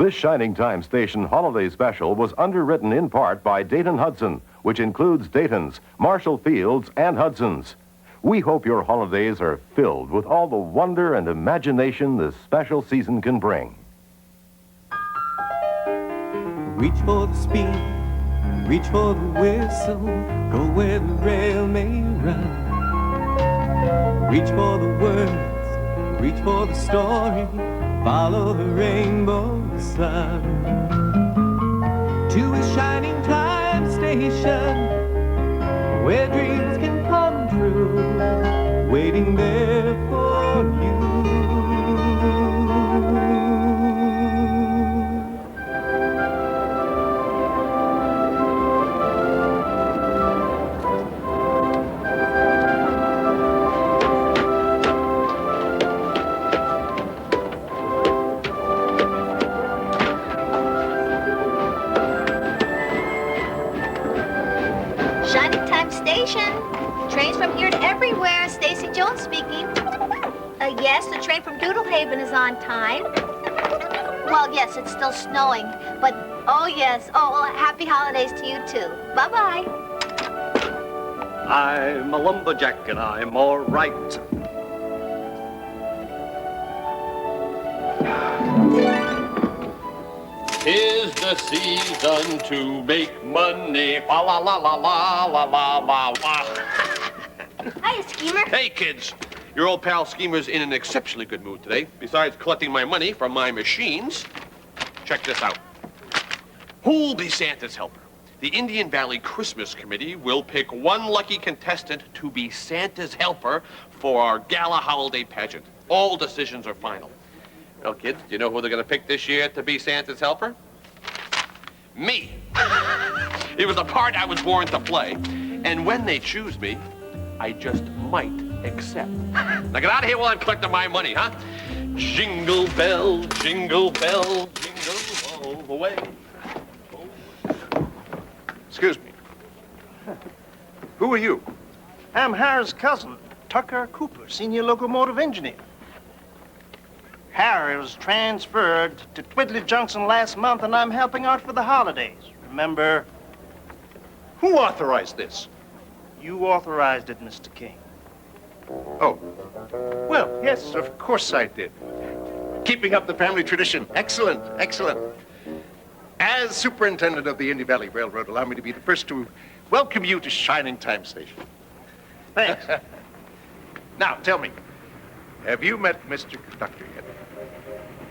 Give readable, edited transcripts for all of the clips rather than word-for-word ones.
This Shining Time Station holiday special was underwritten in part by Dayton Hudson, which includes Dayton's, Marshall Field's, and Hudson's. We hope your holidays are filled with all the wonder and imagination this special season can bring. Reach for the speed, reach for the whistle, go where the rail may run. Reach for the words, reach for the story, follow the rainbow sun. To a shining time station, where dreams can come true, waiting there for you. Trains from here to everywhere. Stacy Jones speaking. Yes, the train from Doodlehaven is on time. Well, yes, it's still snowing, but oh yes. Oh, well, happy holidays to you too. Bye-bye. I'm a lumberjack and I'm all right. Tis the season to make money. Fa la la la la la la la la. Hiya, Schemer. Hey, kids. Your old pal Schemer's in an exceptionally good mood today. Besides collecting my money from my machines, check this out. Who'll be Santa's helper? The Indian Valley Christmas Committee will pick one lucky contestant to be Santa's helper for our gala holiday pageant. All decisions are final. Well, kids, do you know who they're going to pick this year to be Santa's helper? Me. It was the part I was born to play. And when they choose me, I just might accept. Now get out of here while I'm collecting my money, huh? Jingle bell, jingle all the way. Excuse me. Who are you? I'm Harry's cousin, Tucker Cooper, senior locomotive engineer. Harry was transferred to Twiddly Junction last month, and I'm helping out for the holidays. Remember? Who authorized this? You authorized it, Mr. King. Oh. Well, yes, of course I did. Keeping up the family tradition. Excellent, excellent. As superintendent of the Indian Valley Railroad, allow me to be the first to welcome you to Shining Time Station. Thanks. Now, tell me, have you met Mr. Conductor yet?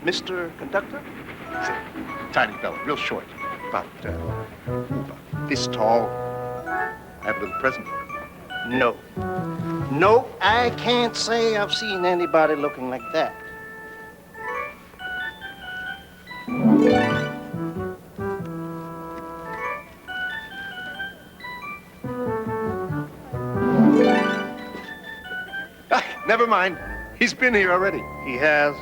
Mr. Conductor? He's a tiny fellow, real short. About this tall. Have a little present for him. No. No, I can't say I've seen anybody looking like that. Never mind. He's been here already. He has?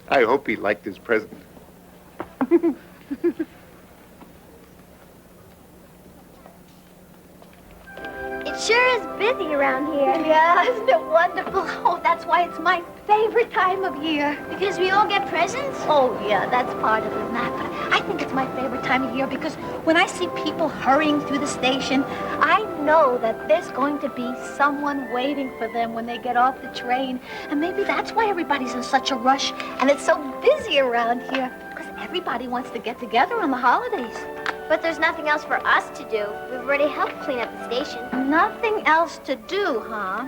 I hope he liked his present. It sure is busy around here. Yeah, isn't it wonderful? Oh, that's why it's my favorite time of year. Because we all get presents? Oh, yeah, that's part of it, Matt. But I think it's my favorite time of year because when I see people hurrying through the station, I know that there's going to be someone waiting for them when they get off the train. And maybe that's why everybody's in such a rush and it's so busy around here. Because everybody wants to get together on the holidays. But there's nothing else for us to do. We've already helped clean up the station. Nothing else to do, huh?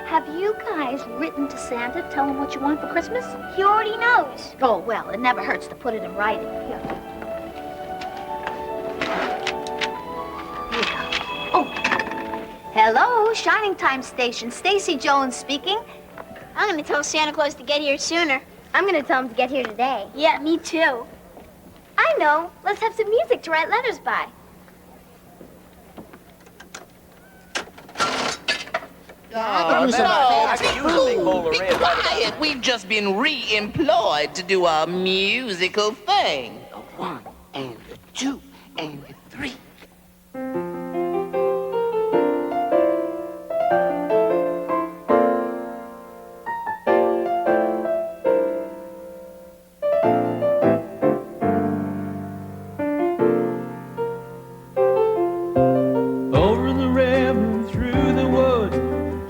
Have you guys written to Santa, tell him what you want for Christmas? He already knows. Oh, well, it never hurts to put it in writing. Here. Oh, hello, Shining Time Station. Stacy Jones speaking. I'm going to tell Santa Claus to get here sooner. I'm going to tell him to get here today. Yeah, me too. I know. Let's have some music to write letters by. Oh, no. Be quiet. We've just been re-employed to do a musical thing. A 1 and a 2 and a 3.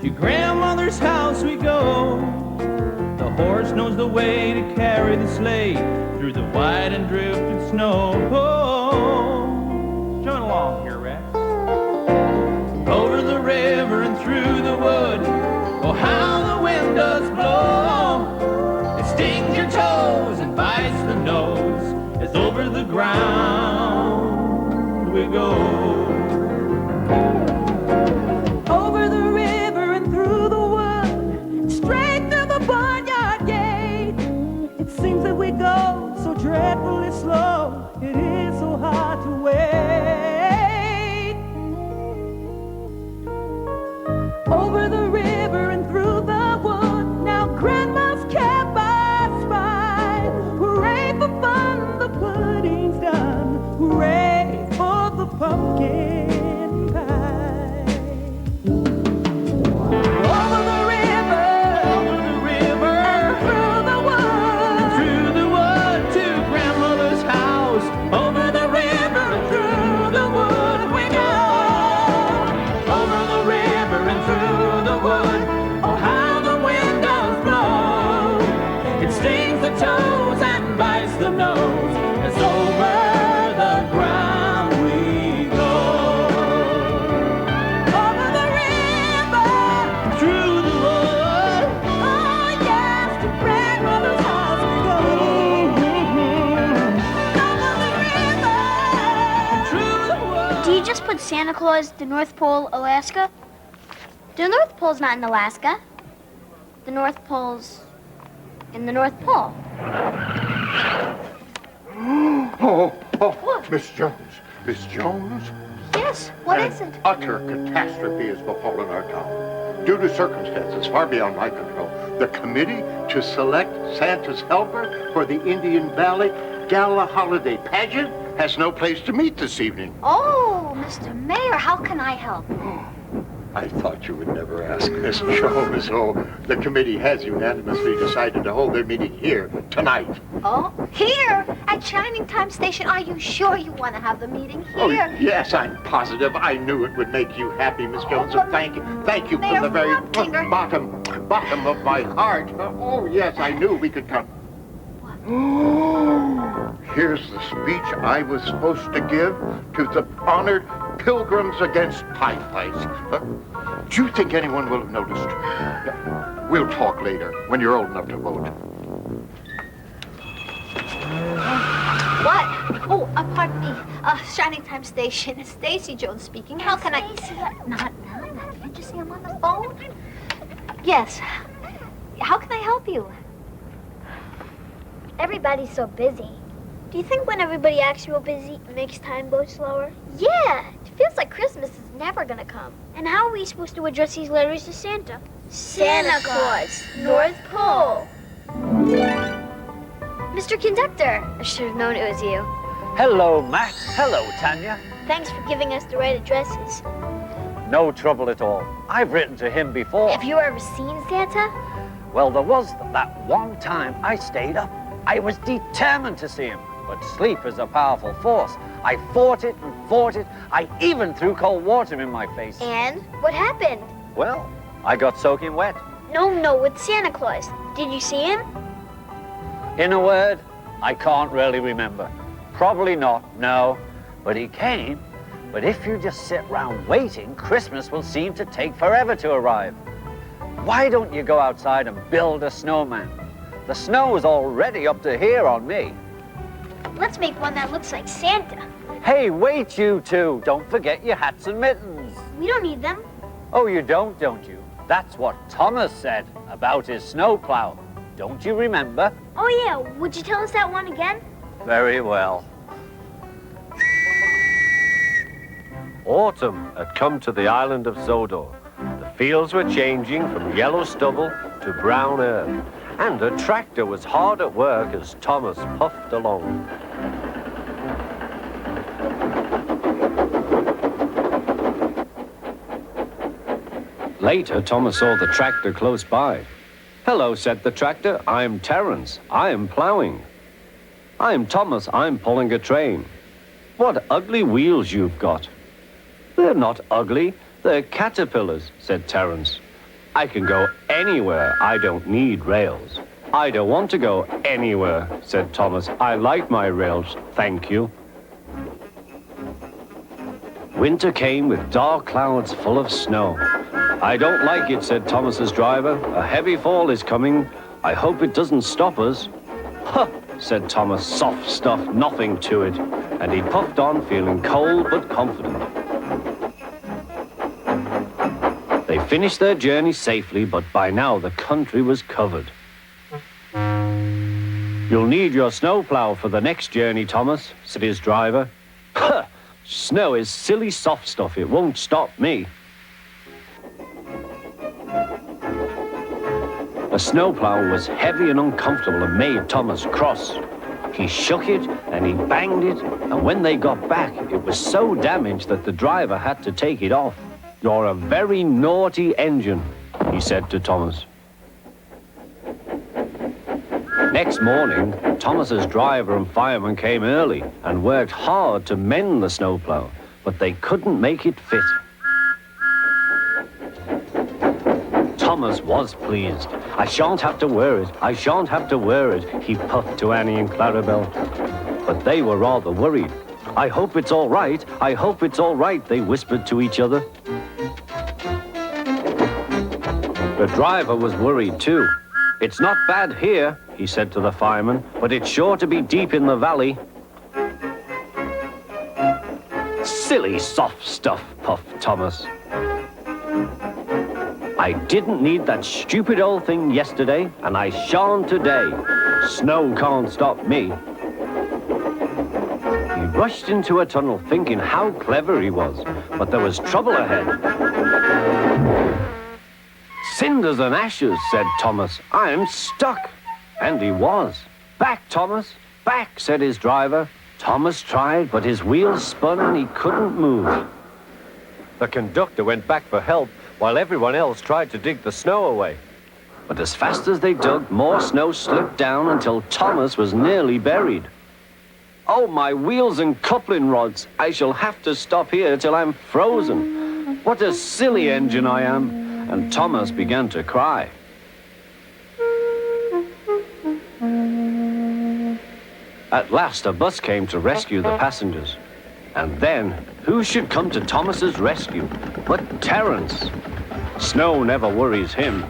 To grandmother's house we go. The horse knows the way to carry the sleigh through the white and drifted snow. Oh, join along here, Rex. Over the river and through the wood. Oh, how the wind does blow. It stings your toes and bites the nose as over the ground we go. Over the river and through the wood, straight through the barnyard gate. It seems that we go so dreadfully slow, it is so hard to wait. Over the river and through the wood, now Grandma's camp I spy. Hooray for fun, the pudding's done. Hooray for the pumpkin pie. Over the river, and through the wood to grandmother's house. Over the river and through the wood we go. Over the river and through the wood. Oh, how the wind does blow. It stings the toes and bites the nose as over the ground we go. Over the river, through the wood. Oh, yes, to grandmother's house we go. Over the river, through the wood. Do you just put Santa Claus at the North Pole, Alaska? The North Pole's not in Alaska. The North Pole's in the North Pole. Oh, Miss Jones. Miss Jones? Yes, what is it? Utter catastrophe has befallen our town. Due to circumstances far beyond my control, the committee to select Santa's helper for the Indian Valley Gala Holiday Pageant has no place to meet this evening. Oh, Mr. Mayor, how can I help? I thought you would never ask, Miss Jones. Oh, the committee has unanimously decided to hold their meeting here tonight. Oh, here at Shining Time Station. Are you sure you want to have the meeting here? Oh, yes, I'm positive. I knew it would make you happy, Miss Jones. but And thank you Mayor from the very Flopfinger. bottom of my heart. Oh, yes, I knew we could come. Here's the speech I was supposed to give to the honored Pilgrims Against Pie Fights. Do you think anyone will have noticed? We'll talk later when you're old enough to vote. What? Oh, pardon me. Shining Time Station. It's Stacy Jones speaking. How can I... Not now. Can't you see I'm on the phone? Yes. How can I help you? Everybody's so busy. Do you think when everybody acts real busy, it makes time go slower? Yeah, it feels like Christmas is never gonna come. And how are we supposed to address these letters to Santa? Santa Claus, North Pole. Mr. Conductor, I should have known it was you. Hello, Matt. Hello, Tanya. Thanks for giving us the right addresses. No trouble at all. I've written to him before. Have you ever seen Santa? Well, there was that one time I stayed up. I was determined to see him, but sleep is a powerful force. I fought it and fought it. I even threw cold water in my face. And what happened? Well, I got soaking wet. No, with Santa Claus. Did you see him? In a word, I can't really remember. Probably not, no. But he came. But if you just sit round waiting, Christmas will seem to take forever to arrive. Why don't you go outside and build a snowman? The snow is already up to here on me. Let's make one that looks like Santa. Hey, wait, you two. Don't forget your hats and mittens. We don't need them. Oh, you don't you? That's what Thomas said about his snowplow. Don't you remember? Oh, yeah. Would you tell us that one again? Very well. Autumn had come to the island of Sodor. The fields were changing from yellow stubble to brown earth, and a tractor was hard at work as Thomas puffed along. Later, Thomas saw the tractor close by. "Hello," said the tractor. "I'm Terence. I'm plowing." "I'm Thomas. I'm pulling a train." "What ugly wheels you've got." "They're not ugly. They're caterpillars," said Terence. I can go anywhere. I don't need rails. I don't want to go anywhere, said Thomas. I like my rails, thank you. Winter came with dark clouds full of snow. I don't like it, said Thomas's driver. A heavy fall is coming. I hope it doesn't stop us. Huh, said Thomas. Soft stuff, nothing to it. And he puffed on, feeling cold but confident. They finished their journey safely, but by now the country was covered. You'll need your snowplow for the next journey, Thomas, said his driver. Huh! Snow is silly soft stuff. It won't stop me. The snowplow was heavy and uncomfortable and made Thomas cross. He shook it and he banged it, and when they got back, it was so damaged that the driver had to take it off. You're a very naughty engine, he said to Thomas. Next morning, Thomas's driver and fireman came early and worked hard to mend the snowplow, but they couldn't make it fit. Thomas was pleased. I shan't have to wear it. I shan't have to wear it, he puffed to Annie and Clarabelle. But they were rather worried. I hope it's all right. I hope it's all right, they whispered to each other. The driver was worried too. It's not bad here, he said to the fireman, but it's sure to be deep in the valley. Silly soft stuff, puffed Thomas. I didn't need that stupid old thing yesterday, and I shan't today. Snow can't stop me. He rushed into a tunnel thinking how clever he was, but there was trouble ahead. Cinders and ashes, said Thomas. I'm stuck. And he was. Back, Thomas. Back, said his driver. Thomas tried, but his wheels spun and he couldn't move. The conductor went back for help while everyone else tried to dig the snow away. But as fast as they dug, more snow slipped down until Thomas was nearly buried. Oh, my wheels and coupling rods. I shall have to stop here till I'm frozen. What a silly engine I am. And Thomas began to cry. At last, a bus came to rescue the passengers. And then, who should come to Thomas's rescue but Terence? Snow never worries him.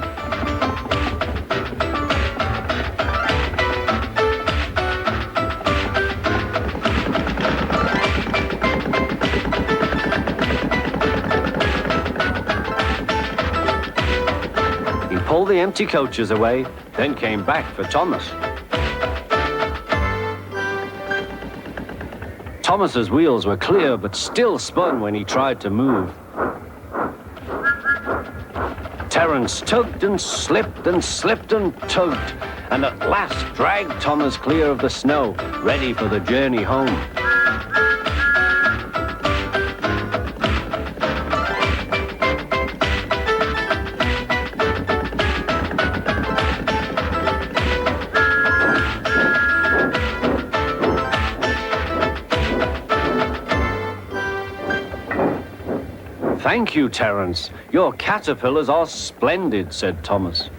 He pulled the empty coaches away, then came back for Thomas. Thomas's wheels were clear, but still spun when he tried to move. Terence tugged and slipped and slipped and tugged, and at last dragged Thomas clear of the snow, ready for the journey home. Thank you, Terence. Your caterpillars are splendid, said Thomas.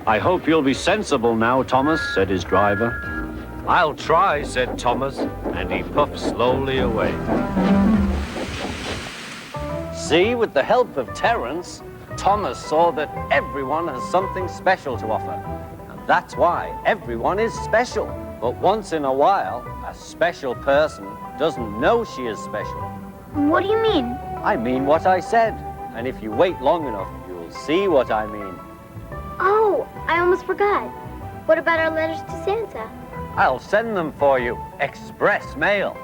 I hope you'll be sensible now, Thomas, said his driver. I'll try, said Thomas, and he puffed slowly away. See, with the help of Terence, Thomas saw that everyone has something special to offer. And that's why everyone is special. But once in a while, a special person doesn't know she is special. What do you mean? I mean what I said. And if you wait long enough, you'll see what I mean. Oh, I almost forgot. What about our letters to Santa? I'll send them for you. Express mail.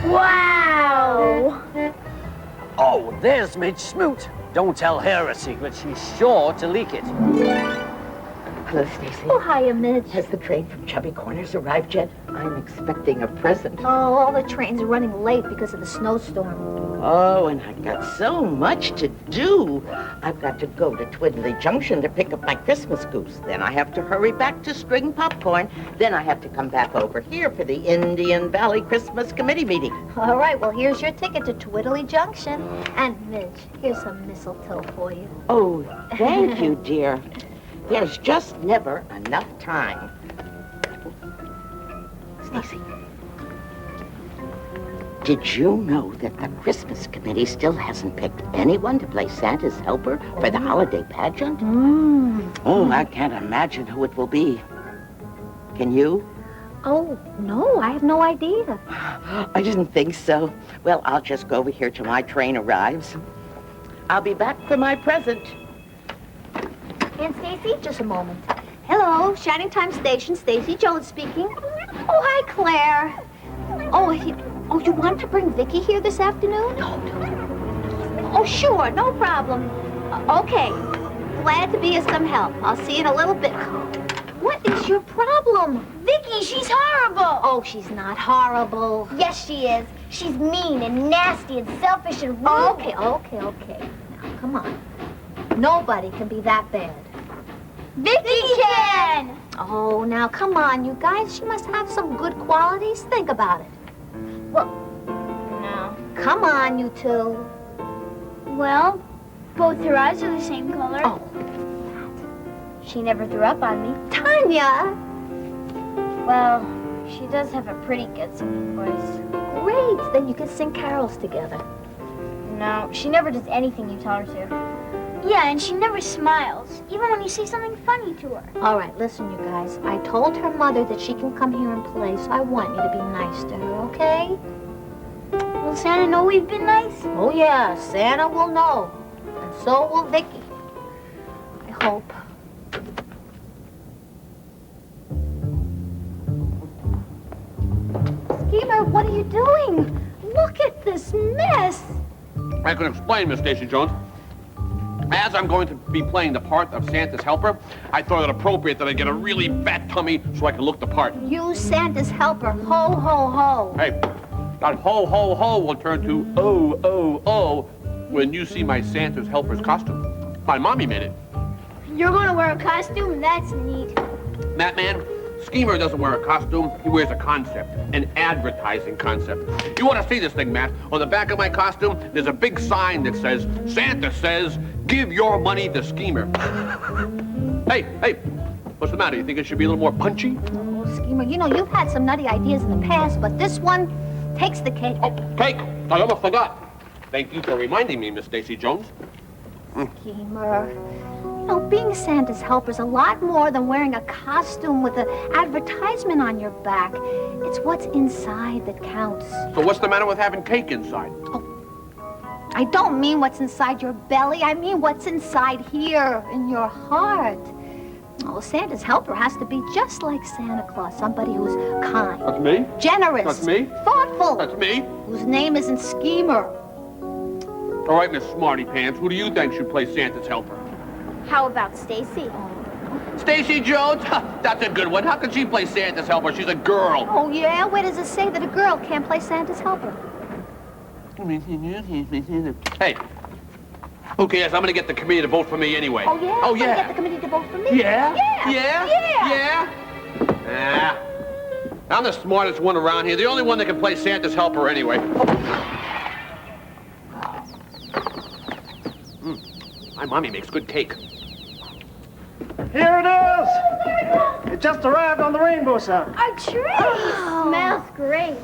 Wow! Oh, there's Midge Smoot. Don't tell her a secret. She's sure to leak it. Hello, Stacy. Oh, hiya, Midge. Has the train from Chubby Corners arrived yet? I'm expecting a present. Oh, all the trains are running late because of the snowstorm. Oh, and I've got so much to do. I've got to go to Twiddly Junction to pick up my Christmas goose. Then I have to hurry back to string popcorn. Then I have to come back over here for the Indian Valley Christmas Committee meeting. All right, well, here's your ticket to Twiddly Junction. And, Midge, here's some mistletoe for you. Oh, thank you, dear. There's just never enough time. Stacy, did you know that the Christmas committee still hasn't picked anyone to play Santa's helper for the holiday pageant? Oh, I can't imagine who it will be. Can you? Oh, no, I have no idea. I didn't think so. Well, I'll just go over here till my train arrives. I'll be back for my present. Aunt Stacy, just a moment. Hello, Shining Time Station, Stacy Jones speaking. Oh, hi, Claire. Oh, you want to bring Vickie here this afternoon? No. Oh, sure, no problem. Okay, glad to be of some help. I'll see you in a little bit. What is your problem? Vickie, she's horrible. Oh, she's not horrible. Yes, she is. She's mean and nasty and selfish and rude. Oh, okay. Now, come on. Nobody can be that bad. Vickie can! Oh, now, come on, you guys. She must have some good qualities. Think about it. Well, no. Come on, you two. Well, both her eyes are the same color. Oh. She never threw up on me. Tanya! Well, she does have a pretty good singing voice. Great, then you can sing carols together. No, she never does anything you tell her to. Yeah, and she never smiles, even when you say something funny to her. All right, listen, you guys. I told her mother that she can come here and play, so I want you to be nice to her, okay? Will Santa know we've been nice? Oh, yeah, Santa will know. And so will Vickie. I hope. Schemer, what are you doing? Look at this mess. I can explain, Miss Stacy Jones. As I'm going to be playing the part of Santa's helper, I thought it appropriate that I get a really fat tummy so I can look the part. You Santa's helper. Ho, ho, ho. Hey, that ho, ho, ho will turn to oh, oh, oh when you see my Santa's helper's costume. My mommy made it. You're going to wear a costume? That's neat. That man, Schemer doesn't wear a costume, he wears a concept, an advertising concept. You want to see this thing, Matt? On the back of my costume, there's a big sign that says, Santa says, give your money to Schemer. Hey, what's the matter? You think it should be a little more punchy? Oh, Schemer, you know, you've had some nutty ideas in the past, but this one takes the cake. Oh, cake! I almost forgot. Thank you for reminding me, Miss Stacy Jones. Schemer. You know, being Santa's helper is a lot more than wearing a costume with an advertisement on your back. It's what's inside that counts. So what's the matter with having cake inside? Oh, I don't mean what's inside your belly. I mean what's inside here in your heart. Oh, Santa's helper has to be just like Santa Claus, somebody who's kind. That's me? Generous. That's me? Thoughtful. That's me? Whose name isn't Schemer. All right, Miss Smarty Pants, who do you think should play Santa's helper? How about Stacy? Stacy Jones? That's a good one. How can she play Santa's helper? She's a girl. Oh, yeah? Where does it say that a girl can't play Santa's helper? Hey, who cares? I'm going to get the committee to vote for me anyway. Oh, yeah? Oh, yeah. Get the committee to vote for me? Yeah? Yeah. I'm the smartest one around here. The only one that can play Santa's helper anyway. My mommy makes good cake. Here it is! It just arrived on the rainbow side. Our tree! Smells great.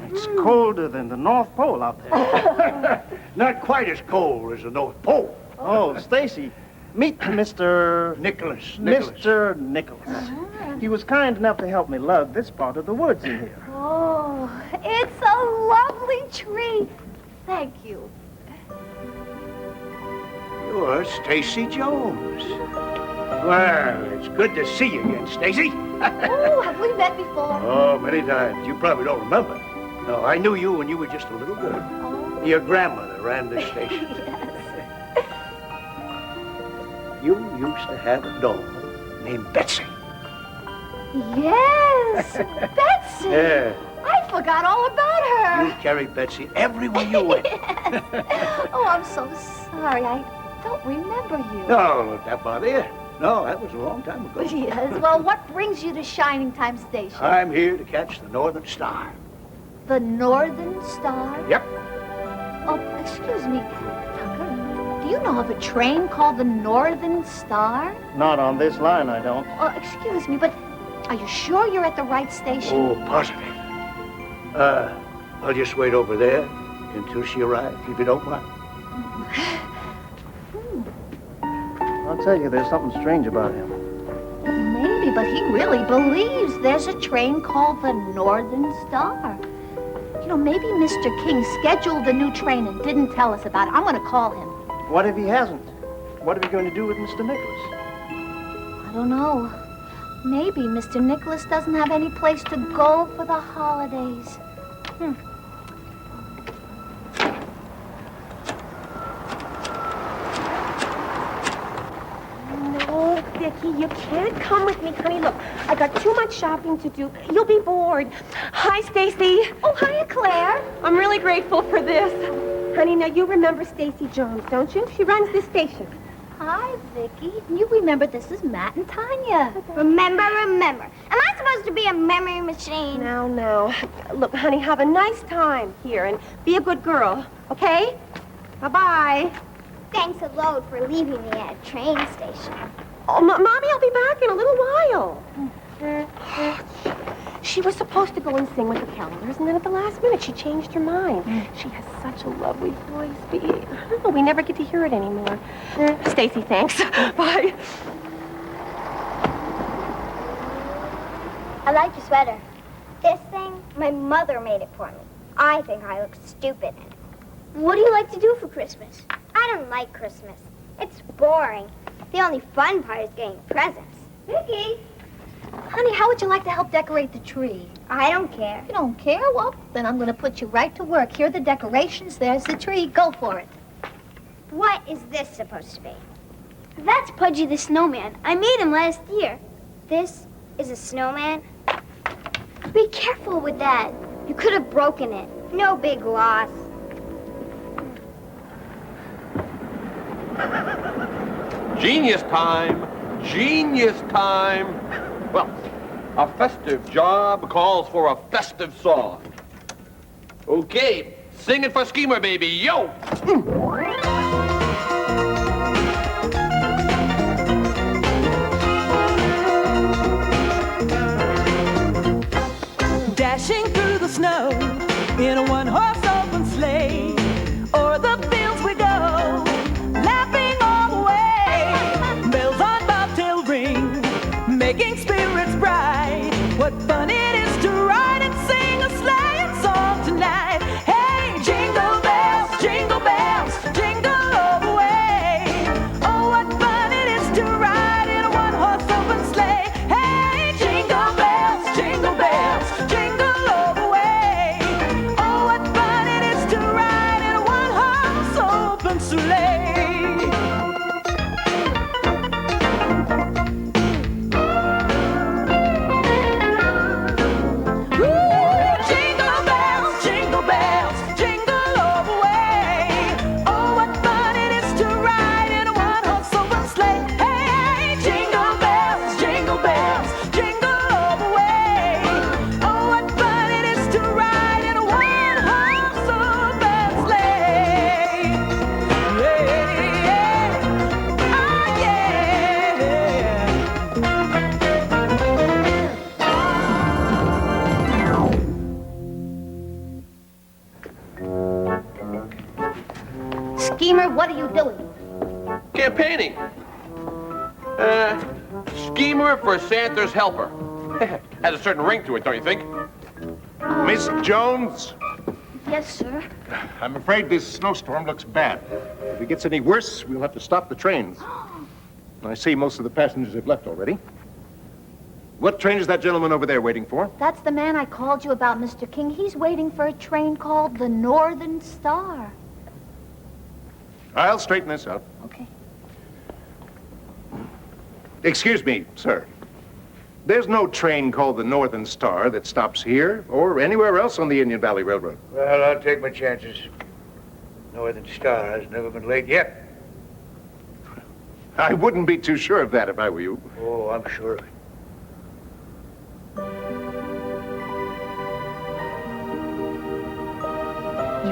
It's colder than the North Pole out there. Not quite as cold as the North Pole. Oh, Stacy, meet Mr. Nicholas. Mr. Nicholas. He was kind enough to help me lug this part of the woods in here. Oh, it's a lovely tree. Thank you. You're Stacy Jones. Well, it's good to see you again, Stacy. Oh, have we met before? Oh, many times. You probably don't remember. No, I knew you when you were just a little girl. Oh. Your grandmother ran this station. Yes. You used to have a doll named Betsy. Yes, Betsy. Yeah. I forgot all about her. You carried Betsy everywhere you went. Yes. Yes. Oh, I'm so sorry. I don't remember you. No, let that bother you. No, that was a long time ago. Yes. Well, what brings you to Shining Time Station? I'm here to catch the Northern Star. The Northern Star? Yep. Oh, excuse me. Tucker, do you know of a train called the Northern Star? Not on this line, I don't. Oh, excuse me, but are you sure you're at the right station? Oh, positive. I'll just wait over there until she arrives, if you don't mind. I'll tell you, there's something strange about him. Maybe, but he really believes there's a train called the Northern Star. You know, maybe Mr. King scheduled a new train and didn't tell us about it. I'm going to call him. What if he hasn't? What are we going to do with Mr. Nicholas? I don't know. Maybe Mr. Nicholas doesn't have any place to go for the holidays. No, Vickie, you can't come with me, honey. Look, I got too much shopping to do. You'll be bored. Hi, Stacy. Oh, hiya, Claire. I'm really grateful for this. Honey, now you remember Stacy Jones, don't you? She runs this station. Hi, Vickie. You remember this is Matt and Tanya. Remember. Am I supposed to be a memory machine? No. Look, honey, have a nice time here and be a good girl, okay? Bye-bye. Thanks a load for leaving me at a train station. Oh, Mommy, I'll be back in a little while. She was supposed to go and sing with the Kellers, and then at the last minute, she changed her mind. She has such a lovely voice, but I don't know, we never get to hear it anymore. Stacy, thanks. Bye. I like your sweater. This thing, my mother made it for me. I think I look stupid in it. What do you like to do for Christmas? I don't like Christmas. It's boring. The only fun part is getting presents. Vickie! Honey, how would you like to help decorate the tree? I don't care. You don't care? Well, then I'm going to put you right to work. Here are the decorations. There's the tree. Go for it. What is this supposed to be? That's Pudgy the snowman. I made him last year. This is a snowman? Be careful with that. You could have broken it. No big loss. Genius time! Genius time! Well, a festive job calls for a festive song. Okay, sing it for Schemer, baby, yo! Dashing through the snow in a one-horse open sleigh, o'er the fields we go, laughing all the way. Bells on bobtail ring, making spirits bright. What fun it is to ride and sing a sleighing song tonight. Hey, jingle bells, jingle all the way. Oh, what fun it is to ride in a one-horse open sleigh. Hey, jingle bells, jingle all the way. Oh, what fun it is to ride in a one-horse open sleigh. Schemer, what are you doing? Campaigning. Schemer for Santa's helper. Has a certain ring to it, don't you think? Miss Jones, Yes, sir. I'm afraid this snowstorm looks bad. If it gets any worse, we'll have to stop the trains. I see most of the passengers have left already. What train is that gentleman over there waiting for? That's the man I called you about, Mr. King. He's waiting for a train called the Northern Star. I'll straighten this out. Okay. Excuse me, sir. There's no train called the Northern Star that stops here or anywhere else on the Indian Valley Railroad. Well, I'll take my chances. Northern Star has never been late yet. I wouldn't be too sure of that if I were you. Oh, I'm sure of it.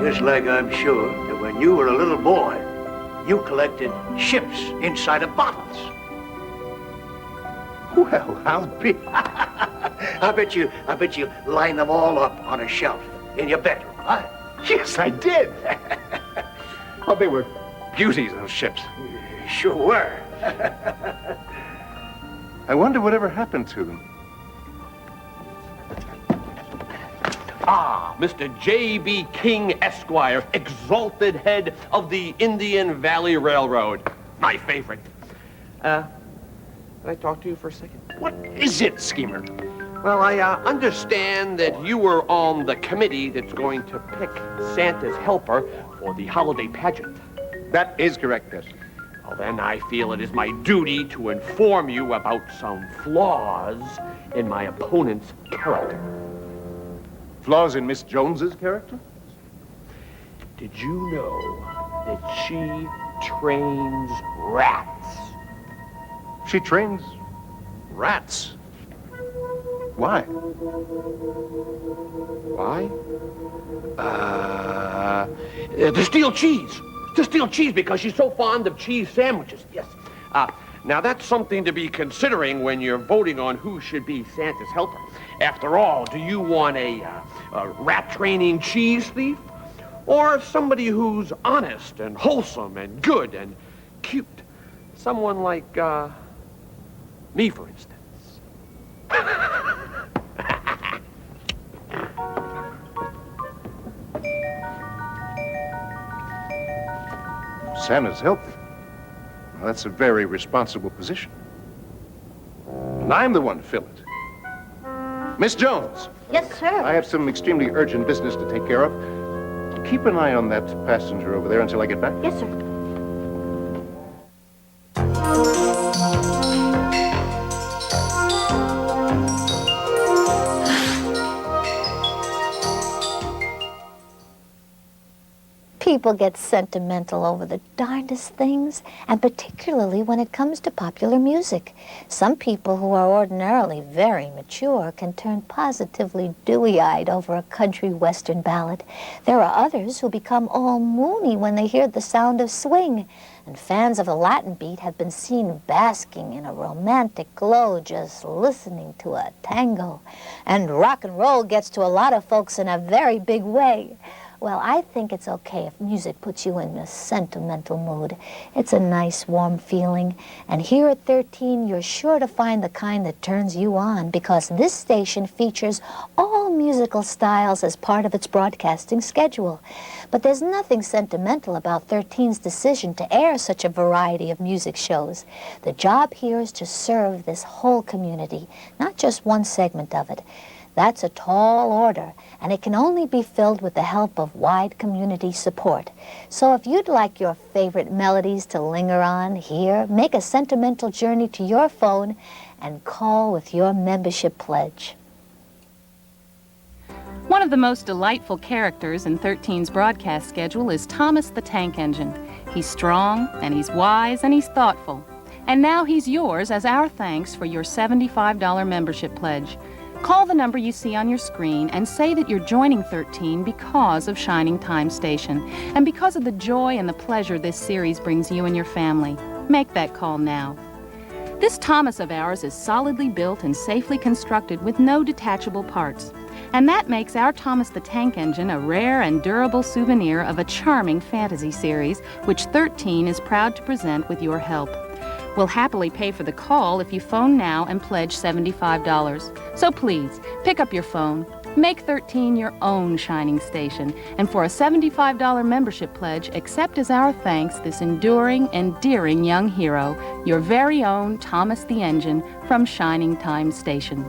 Just like I'm sure that when you were a little boy, you collected ships inside of bottles. Well, I'll be... I bet you line them all up on a shelf in your bedroom, huh? Yes, I did. Well, they were beauties, those ships. Sure were. I wonder whatever happened to them. Ah, Mr. J.B. King, Esquire, exalted head of the Indian Valley Railroad. My favorite. Can I talk to you for a second? What is it, Schemer? Well, I understand that you were on the committee that's going to pick Santa's helper for the holiday pageant. That is correct, yes. Well, then I feel it is my duty to inform you about some flaws in my opponent's character. Flaws in Miss Jones's character? Did you know that she trains rats? She trains rats? Why? Why? To steal cheese. To steal cheese because she's so fond of cheese sandwiches. Yes. Now that's something to be considering when you're voting on who should be Santa's helper. After all, do you want a rat training cheese thief? Or somebody who's honest and wholesome and good and cute? Someone like, me, for instance. Santa's helper. Well, that's a very responsible position. And I'm the one to fill it. Miss Jones. Yes, sir. I have some extremely urgent business to take care of. Keep an eye on that passenger over there until I get back. Yes, sir. People get sentimental over the darndest things, and particularly when it comes to popular music. Some people who are ordinarily very mature can turn positively dewy-eyed over a country western ballad. There are others who become all moony when they hear the sound of swing, and fans of the Latin beat have been seen basking in a romantic glow just listening to a tango. And rock and roll gets to a lot of folks in a very big way. Well, I think it's okay if music puts you in a sentimental mood. It's a nice, warm feeling. And here at 13, you're sure to find the kind that turns you on, because this station features all musical styles as part of its broadcasting schedule. But there's nothing sentimental about 13's decision to air such a variety of music shows. The job here is to serve this whole community, not just one segment of it. That's a tall order, and it can only be filled with the help of wide community support. So if you'd like your favorite melodies to linger on here, make a sentimental journey to your phone and call with your membership pledge. One of the most delightful characters in 13's broadcast schedule is Thomas the Tank Engine. He's strong, and he's wise, and he's thoughtful. And now he's yours as our thanks for your $75 membership pledge. Call the number you see on your screen and say that you're joining 13 because of Shining Time Station and because of the joy and the pleasure this series brings you and your family. Make that call now. This Thomas of ours is solidly built and safely constructed with no detachable parts. And that makes our Thomas the Tank Engine a rare and durable souvenir of a charming fantasy series, which 13 is proud to present with your help. We'll happily pay for the call if you phone now and pledge $75. So please, pick up your phone, make 13 your own shining station, and for a $75 membership pledge, accept as our thanks this enduring, endearing young hero, your very own Thomas the Engine from Shining Time Station.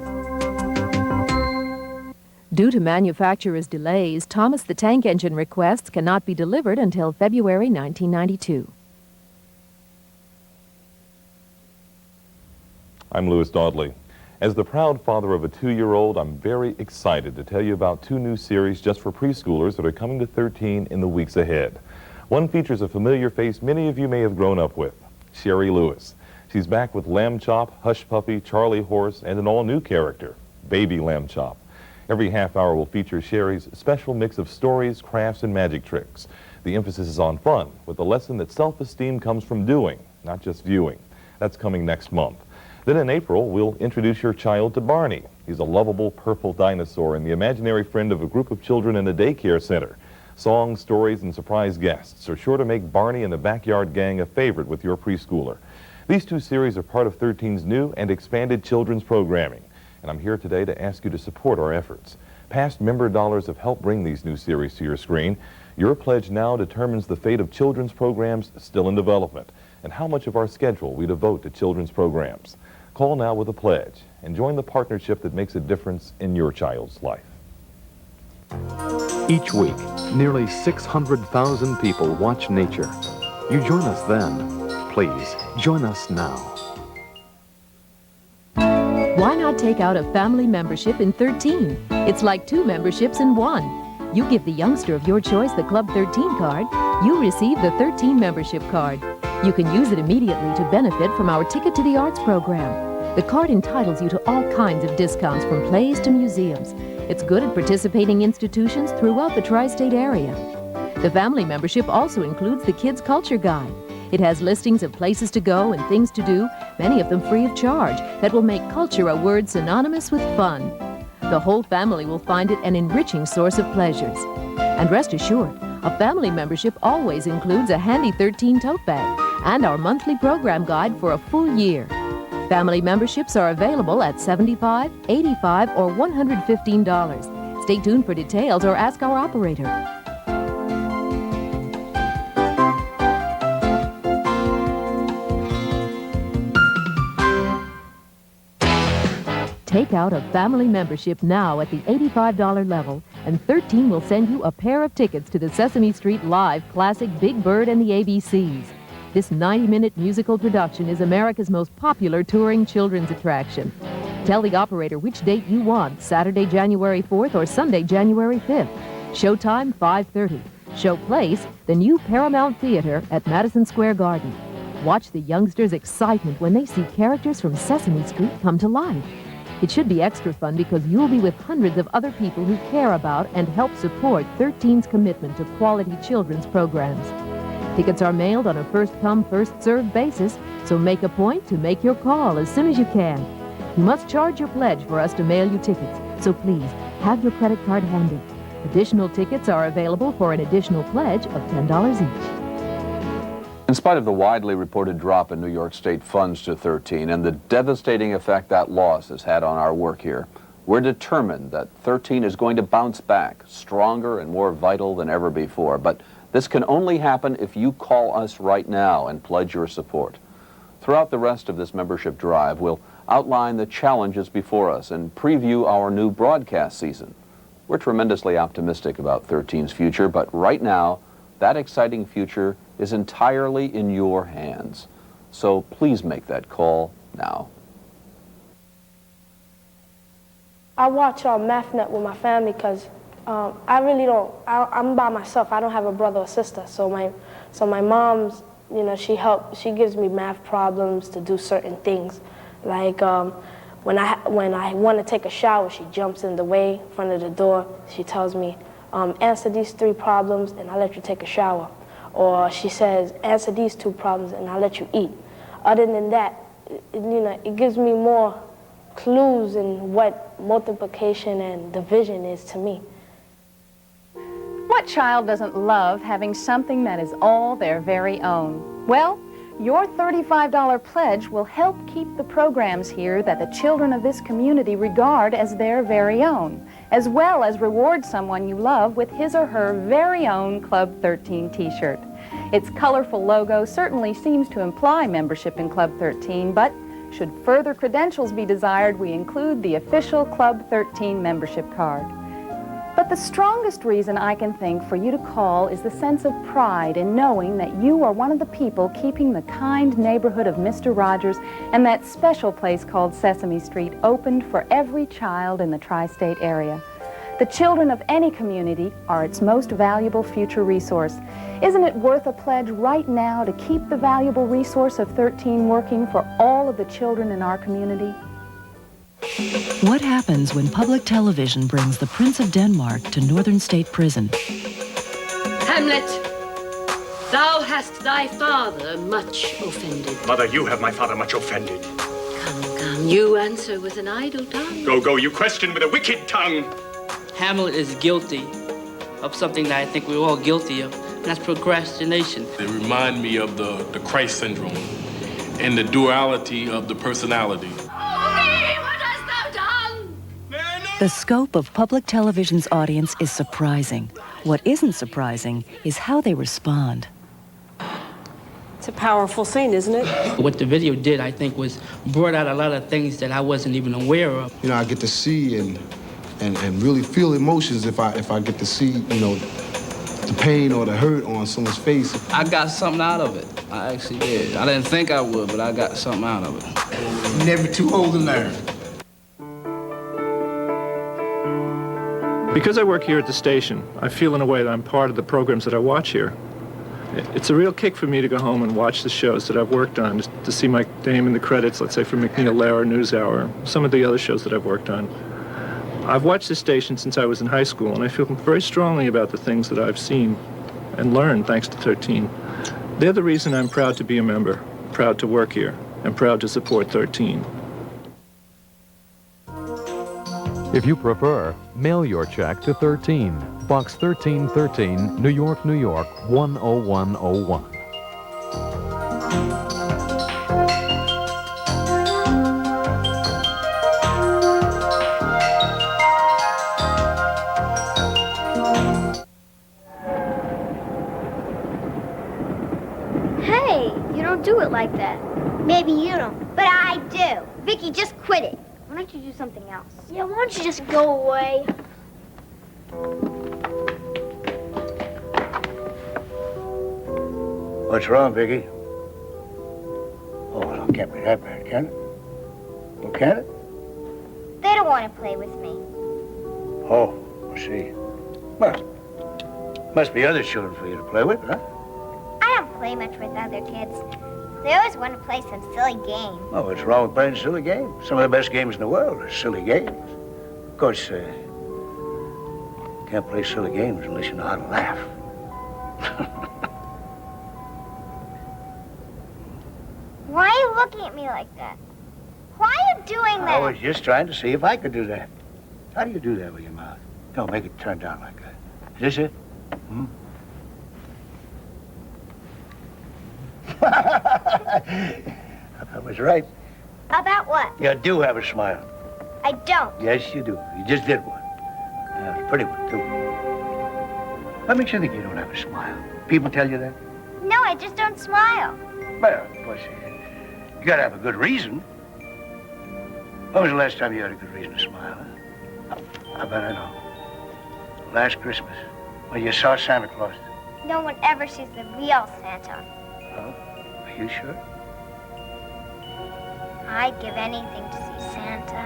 Due to manufacturer's delays, Thomas the Tank Engine requests cannot be delivered until February 1992. I'm Louis Dawdley. As the proud father of a 2-year-old, I'm very excited to tell you about 2 new series just for preschoolers that are coming to 13 in the weeks ahead. One features a familiar face many of you may have grown up with, Sherry Lewis. She's back with Lamb Chop, Hush Puppy, Charlie Horse, and an all-new character, Baby Lamb Chop. Every half hour will feature Sherry's special mix of stories, crafts, and magic tricks. The emphasis is on fun, with the lesson that self-esteem comes from doing, not just viewing. That's coming next month. Then in April, we'll introduce your child to Barney. He's a lovable purple dinosaur and the imaginary friend of a group of children in a daycare center. Songs, stories, and surprise guests are sure to make Barney and the Backyard Gang a favorite with your preschooler. These two series are part of 13's new and expanded children's programming, and I'm here today to ask you to support our efforts. Past member dollars have helped bring these new series to your screen. Your pledge now determines the fate of children's programs still in development and how much of our schedule we devote to children's programs. Call now with a pledge and join the partnership that makes a difference in your child's life. Each week, nearly 600,000 people watch nature. You join us then. Please, join us now. Why not take out a family membership in 13? It's like 2 memberships in 1. You give the youngster of your choice the Club 13 card, you receive the 13 membership card. You can use it immediately to benefit from our Ticket to the Arts program. The card entitles you to all kinds of discounts from plays to museums. It's good at participating institutions throughout the tri-state area. The family membership also includes the Kids Culture Guide. It has listings of places to go and things to do, many of them free of charge, that will make culture a word synonymous with fun. The whole family will find it an enriching source of pleasures. And rest assured, a family membership always includes a handy 13 tote bag and our monthly program guide for a full year. Family memberships are available at $75, $85, or $115. Stay tuned for details or ask our operator. Take out a family membership now at the $85 level, and 13 will send you a pair of tickets to the Sesame Street Live classic Big Bird and the ABCs. This 90-minute musical production is America's most popular touring children's attraction. Tell the operator which date you want, Saturday, January 4th or Sunday, January 5th. Showtime, 5:30. Show place, the new Paramount Theater at Madison Square Garden. Watch the youngsters' excitement when they see characters from Sesame Street come to life. It should be extra fun because you'll be with hundreds of other people who care about and help support 13's commitment to quality children's programs. Tickets are mailed on a first-come, first-served basis, so make a point to make your call as soon as you can. You must charge your pledge for us to mail you tickets, so please, have your credit card handy. Additional tickets are available for an additional pledge of $10 each. In spite of the widely reported drop in New York State funds to 13 and the devastating effect that loss has had on our work here, we're determined that 13 is going to bounce back, stronger and more vital than ever before. But this can only happen if you call us right now and pledge your support. Throughout the rest of this membership drive, we'll outline the challenges before us and preview our new broadcast season. We're tremendously optimistic about 13's future, but right now, that exciting future is entirely in your hands. So please make that call now. I watch MathNet with my family because I really don't, I'm by myself. I don't have a brother or sister. So my mom's, you know, she gives me math problems to do certain things. Like when I want to take a shower, she jumps in the way in front of the door. She tells me, answer these 3 problems and I'll let you take a shower. Or she says, answer these 2 problems and I'll let you eat. Other than that, it gives me more clues in what multiplication and division is to me. What child doesn't love having something that is all their very own? Well, your $35 pledge will help keep the programs here that the children of this community regard as their very own, as well as reward someone you love with his or her very own Club 13 t-shirt. Its colorful logo certainly seems to imply membership in Club 13, but should further credentials be desired, we include the official Club 13 membership card. But the strongest reason I can think for you to call is the sense of pride in knowing that you are one of the people keeping the kind neighborhood of Mr. Rogers and that special place called Sesame Street opened for every child in the tri-state area. The children of any community are its most valuable future resource. Isn't it worth a pledge right now to keep the valuable resource of 13 working for all of the children in our community? What happens when public television brings the Prince of Denmark to Northern State Prison? Hamlet, thou hast thy father much offended. Mother, you have my father much offended. Come, you answer with an idle tongue. Go, you question with a wicked tongue. Hamlet is guilty of something that I think we're all guilty of, and that's procrastination. They remind me of the Christ syndrome and the duality of the personality. The scope of public television's audience is surprising. What isn't surprising is how they respond. It's a powerful scene, isn't it? What the video did, I think, was brought out a lot of things that I wasn't even aware of. You know, I get to see and really feel emotions if I get to see, you know, the pain or the hurt on someone's face. I got something out of it. I actually did. I didn't think I would, but I got something out of it. Never too old to learn. Because I work here at the station, I feel in a way that I'm part of the programs that I watch here. It's a real kick for me to go home and watch the shows that I've worked on, to see my name in the credits, let's say for McNeil-Lehrer, NewsHour, some of the other shows that I've worked on. I've watched the station since I was in high school, and I feel very strongly about the things that I've seen and learned thanks to 13. They're the reason I'm proud to be a member, proud to work here, and proud to support 13. If you prefer, mail your check to 13, Box 1313, New York, New York, 10101. Hey, you don't do it like that. Maybe you don't, but I do. Vickie, just quit it. Why don't you do something else? Yeah, why don't you just go away? What's wrong, Vickie? Oh, well, it can't be that bad, can it? Well, can it? They don't want to play with me. Oh, I see. Well, must be other children for you to play with, huh? I don't play much with other kids. They always want to play some silly game. Oh, what's wrong with playing silly games? Some of the best games in the world are silly games. Of course, can't play silly games unless you know how to laugh. Why are you looking at me like that? Why are you doing that? I was just trying to see if I could do that. How do you do that with your mouth? Don't make it turn down like that. Is this it? Hmm? I was right. About what? You do have a smile. I don't. Yes, you do. You just did one. Yeah, it's a pretty one, too. What makes you think you don't have a smile? People tell you that? No, I just don't smile. Well, of course, you gotta have a good reason. When was the last time you had a good reason to smile, huh? I bet I know. Last Christmas, when you saw Santa Claus. No one ever sees the real Santa. Oh, are you sure? I'd give anything to see Santa.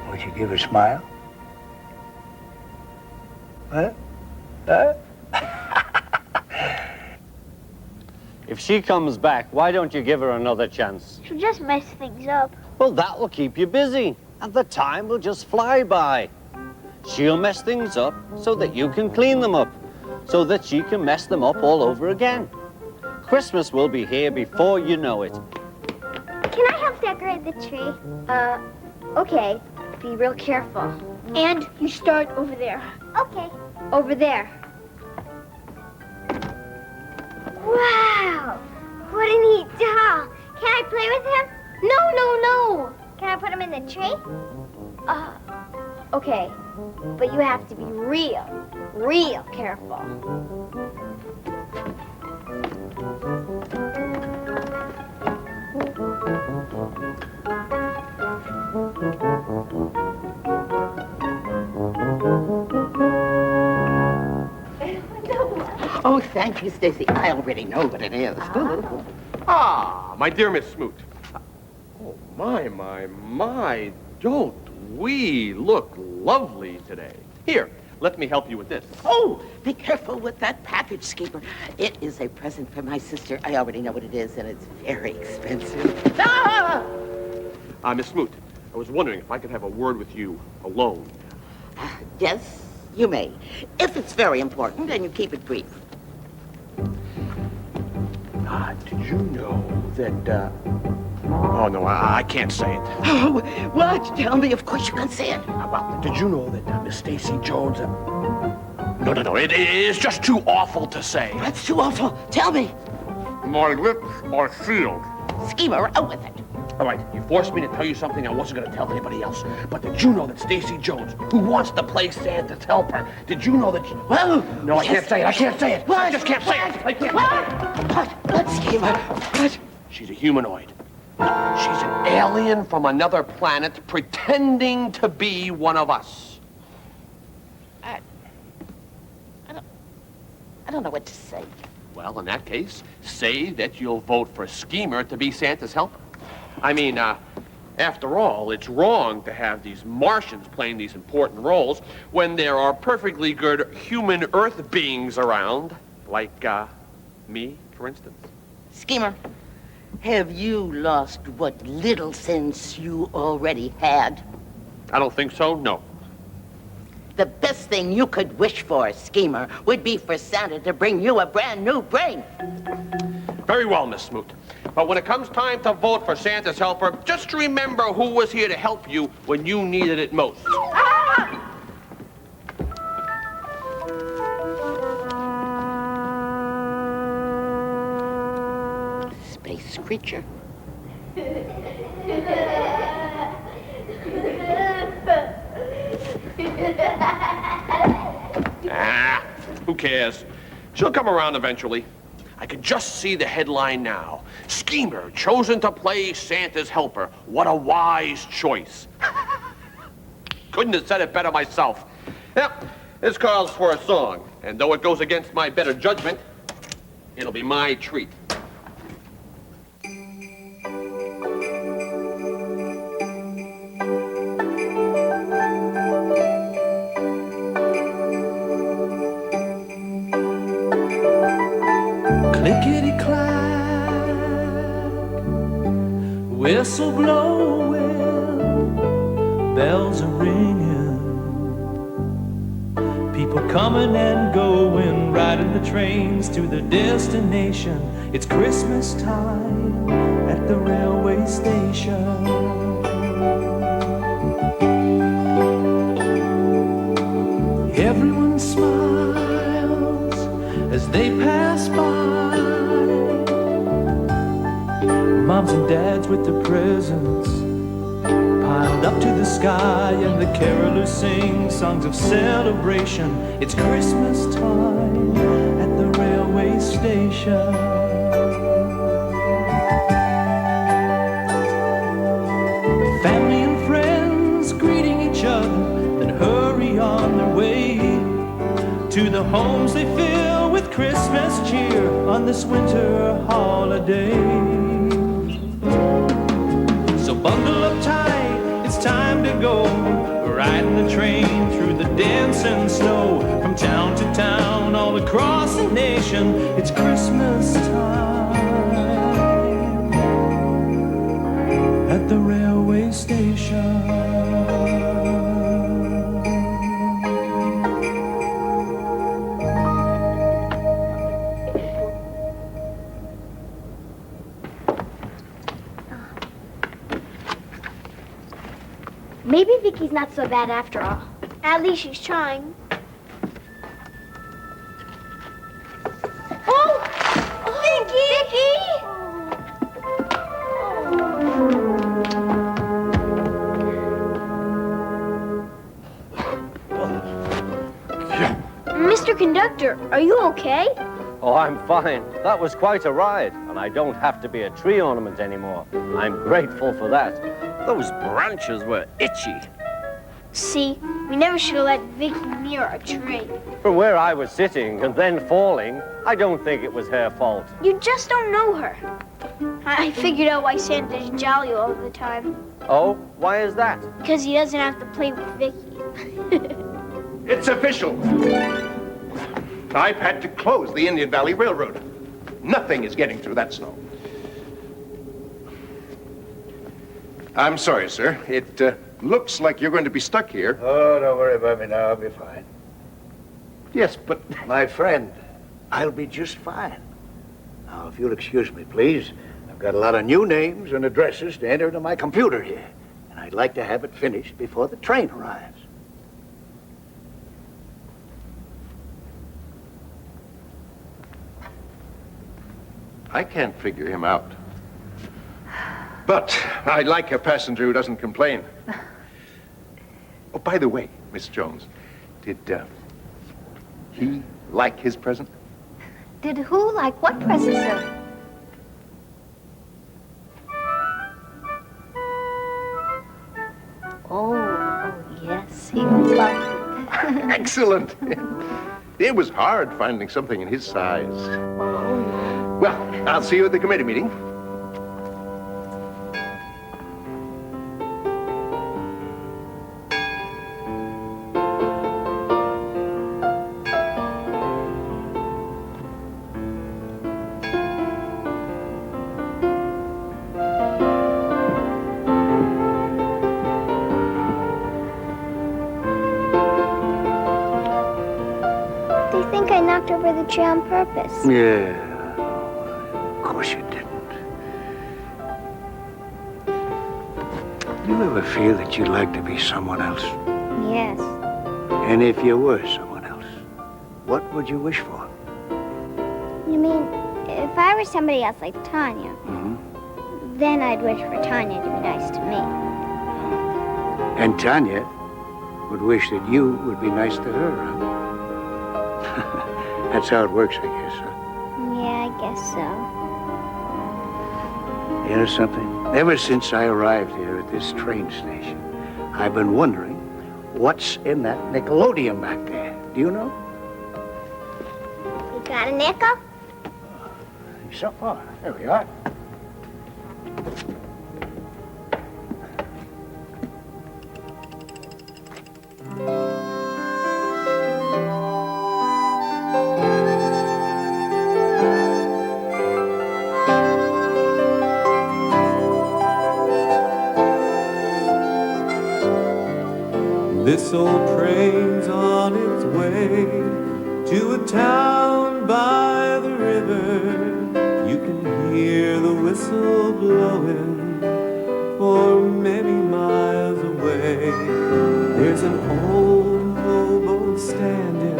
Would you give a smile? What? Huh? If she comes back, why don't you give her another chance? She'll just mess things up. Well, that will keep you busy, and the time will just fly by. She'll mess things up so that you can clean them up, so that she can mess them up all over again. Christmas will be here before you know it. Can I help decorate the tree? Okay. Be real careful. And you start over there. Okay. Over there. Wow! What a neat doll. Can I play with him? No. Can I put him in the tree? Okay. But you have to be real careful. Oh, thank you, Stacy. I already know what it is. Ah, my dear Miss Smoot. Oh, my. Don't we look lovely today. Here, let me help you with this. Oh, be careful with that package, Schemer. It is a present for my sister. I already know what it is, and it's very expensive. Ah! Miss Smoot, I was wondering if I could have a word with you alone. Yes, you may. If it's very important, and you keep it brief. Did you know that, oh, no, I can't say it. Oh, what? Tell me. Of course you can say it. Well, did you know that Miss Stacy Jones... No, it is just too awful to say. That's too awful. Tell me. My lips are sealed. Schemer, out with it. All right, you forced me to tell you something I wasn't going to tell anybody else. But did you know that Stacy Jones, who wants to play Santa's helper, did you know that she... Well... No, I can't say it. I can't say it. What? I just can't say it. I can't. What, Schemer? What? She's a humanoid. She's an alien from another planet pretending to be one of us. I don't know what to say. Well, in that case, say that you'll vote for Schemer to be Santa's helper. I mean, after all, it's wrong to have these Martians playing these important roles when there are perfectly good human Earth beings around, like, me, for instance. Schemer, have you lost what little sense you already had? I don't think so, no. The best thing you could wish for, Schemer, would be for Santa to bring you a brand new brain. Very well, Miss Smoot. But when it comes time to vote for Santa's helper, just remember who was here to help you when you needed it most. Space creature. Who cares? She'll come around eventually. I can just see the headline now. Schemer chosen to play Santa's helper. What a wise choice. Couldn't have said it better myself. Yep, this calls for a song. And though it goes against my better judgment, it'll be my treat. Clickety-clack, whistle blowing, bells are ringing, people coming and going, riding the trains to their destination. It's Christmas time at the railway station. Everyone smiles as they pass by. Moms and dads with their presents piled up to the sky, and the carolers sing songs of celebration. It's Christmas time at the railway station. Family and friends greeting each other, then hurry on their way to the homes they fill with Christmas cheer on this winter holiday. So bundle up tight, it's time to go, riding the train through the dancing snow, from town to town all across the nation. It's Christmas time at the railway station. Maybe Vickie's not so bad after all. At least she's trying. Oh! Vickie! Mr. Conductor, are you okay? Oh, I'm fine. That was quite a ride, and I don't have to be a tree ornament anymore. I'm grateful for that. Those branches were itchy. See, we never should have let Vickie near a tree. From where I was sitting and then falling, I don't think it was her fault. You just don't know her. I figured out why Santa's jolly all the time. Oh, why is that? Because he doesn't have to play with Vickie. It's official. I've had to close the Indian Valley Railroad. Nothing is getting through that snow. I'm sorry, sir. It looks like you're going to be stuck here. Oh, don't worry about me now. I'll be fine. Yes, but... My friend, I'll be just fine. Now, if you'll excuse me, please. I've got a lot of new names and addresses to enter into my computer here. And I'd like to have it finished before the train arrives. I can't figure him out. But I like a passenger who doesn't complain. Oh, by the way, Miss Jones, did he like his present? Did who like what present, sir? Oh, yes, he loved it. Excellent. It was hard finding something in his size. Well, I'll see you at the committee meeting. They think I knocked over the tree on purpose. Yeah, of course you didn't. You ever feel that you'd like to be someone else? Yes. And if you were someone else, what would you wish for? You mean, if I were somebody else like Tanya, then I'd wish for Tanya to be nice to me. And Tanya would wish that you would be nice to her, huh? That's how it works, I guess, huh? Yeah, I guess so. You know something? Ever since I arrived here at this train station, I've been wondering what's in that Nickelodeon back there. Do you know? You got a nickel? So far. There we are. This old train's on its way to a town by the river. You can hear the whistle blowing for many miles away. There's an old hobo standing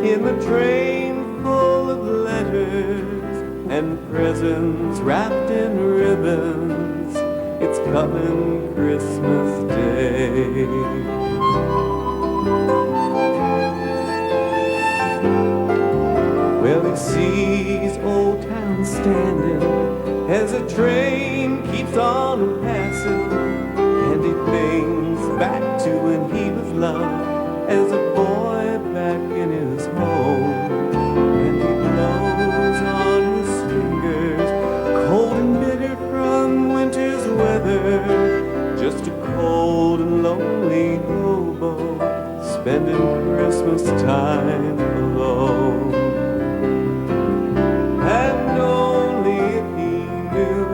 in the train full of letters and presents wrapped in ribbons. It's coming Christmas Day. Well, he sees Old Town standing as a train keeps on passing, and he thinks back to when he was loved as a boy back in his home. And he blows on his fingers, cold and bitter from winter's weather, just a cold and lonely hobo spending Christmas time alone. And only if he knew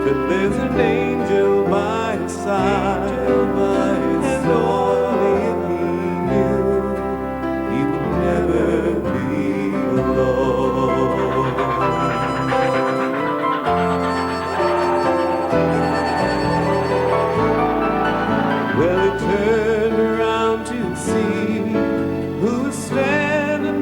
that there's an angel by his side, and only if he knew he would never be alone. Well, he turned around to see who was standing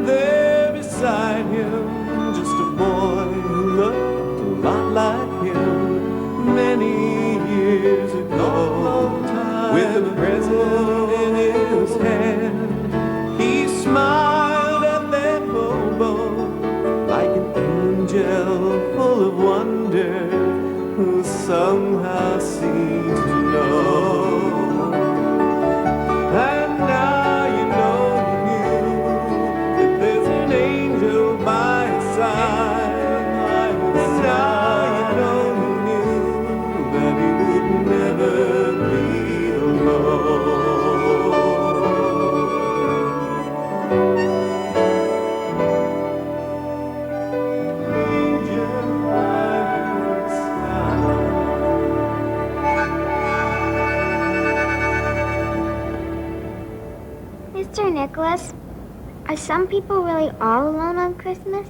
Mr. Nicholas, are some people really all alone on Christmas?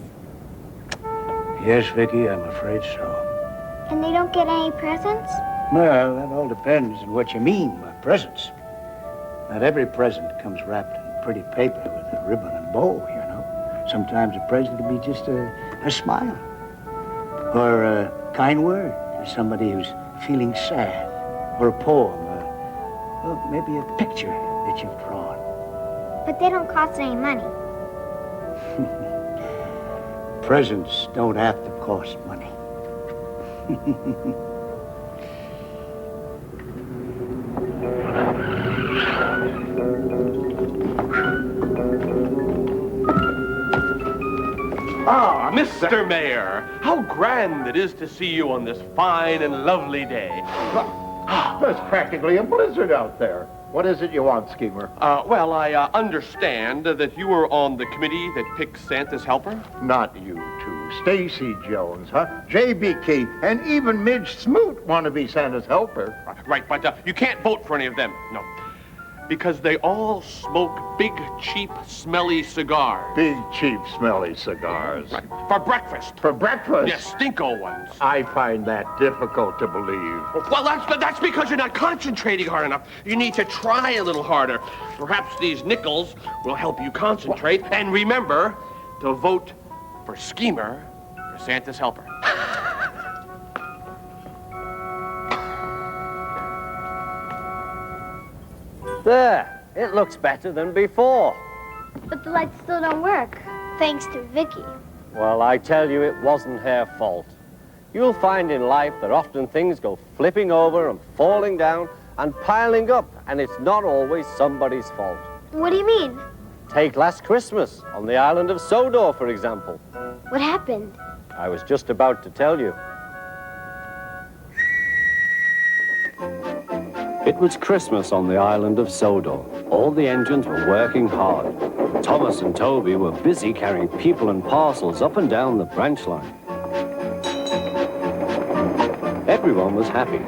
Yes, Vickie, I'm afraid so. And they don't get any presents? Well, that all depends on what you mean by presents. Not every present comes wrapped in pretty paper with a ribbon and bow, you know. Sometimes a present can be just a smile. Or a kind word to somebody who's feeling sad. Or a poem, or maybe a picture that you've drawn. But they don't cost any money. Presents don't have to cost money. Ah, Mr. Mayor, how grand it is to see you on this fine and lovely day. There's practically a blizzard out there. What is it you want, Schemer? Well, I understand that you were on the committee that picked Santa's helper? Not you two. Stacy Jones, huh? Jay Vickie, and even Midge Smoot want to be Santa's helper. Right, but you can't vote for any of them. No. Because they all smoke big, cheap, smelly cigars. Big, cheap, smelly cigars. Right. For breakfast. For breakfast? Yes, stinko ones. I find that difficult to believe. Well, that's because you're not concentrating hard enough. You need to try a little harder. Perhaps these nickels will help you concentrate. And remember to vote for Schemer for Santa's helper. There, it looks better than before. But the lights still don't work, thanks to Vickie. Well, I tell you, it wasn't her fault. You'll find in life that often things go flipping over and falling down and piling up, and it's not always somebody's fault. What do you mean? Take last Christmas on the island of Sodor, for example. What happened? I was just about to tell you. It was Christmas on the island of Sodor. All the engines were working hard. Thomas and Toby were busy carrying people and parcels up and down the branch line. Everyone was happy.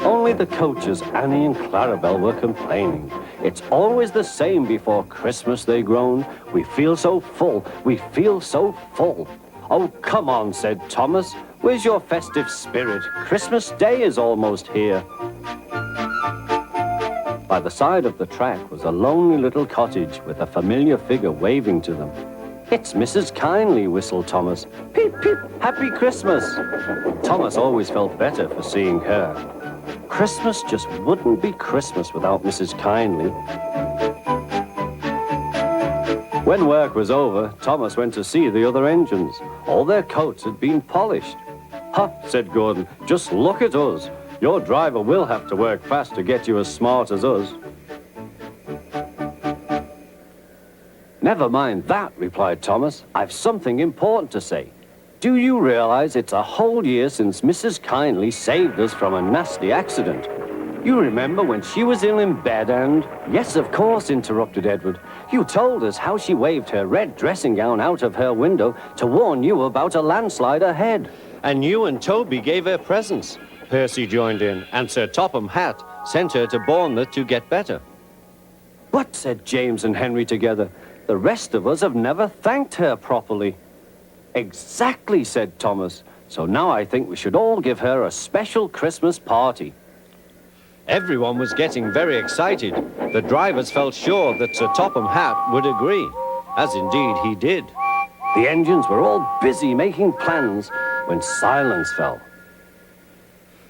Only the coaches, Annie and Clarabelle, were complaining. It's always the same before Christmas, they groaned. We feel so full, we feel so full. Oh, come on, said Thomas. Where's your festive spirit? Christmas Day is almost here. By the side of the track was a lonely little cottage with a familiar figure waving to them. It's Mrs. Kindly, whistled Thomas. Peep, peep, Happy Christmas. Thomas always felt better for seeing her. Christmas just wouldn't be Christmas without Mrs. Kindly. When work was over, Thomas went to see the other engines. All their coats had been polished. Ha, said Gordon, just look at us. Your driver will have to work fast to get you as smart as us. Never mind that, replied Thomas. I've something important to say. Do you realize it's a whole year since Mrs. Kindly saved us from a nasty accident? You remember when she was ill in bed and... Yes, of course, interrupted Edward. You told us how she waved her red dressing gown out of her window to warn you about a landslide ahead. And you and Toby gave her presents. Percy joined in, and Sir Topham Hatt sent her to Bournemouth to get better. But, said James and Henry together, the rest of us have never thanked her properly. Exactly, said Thomas. So now I think we should all give her a special Christmas party. Everyone was getting very excited. The drivers felt sure that Sir Topham Hatt would agree, as indeed he did. The engines were all busy making plans when silence fell.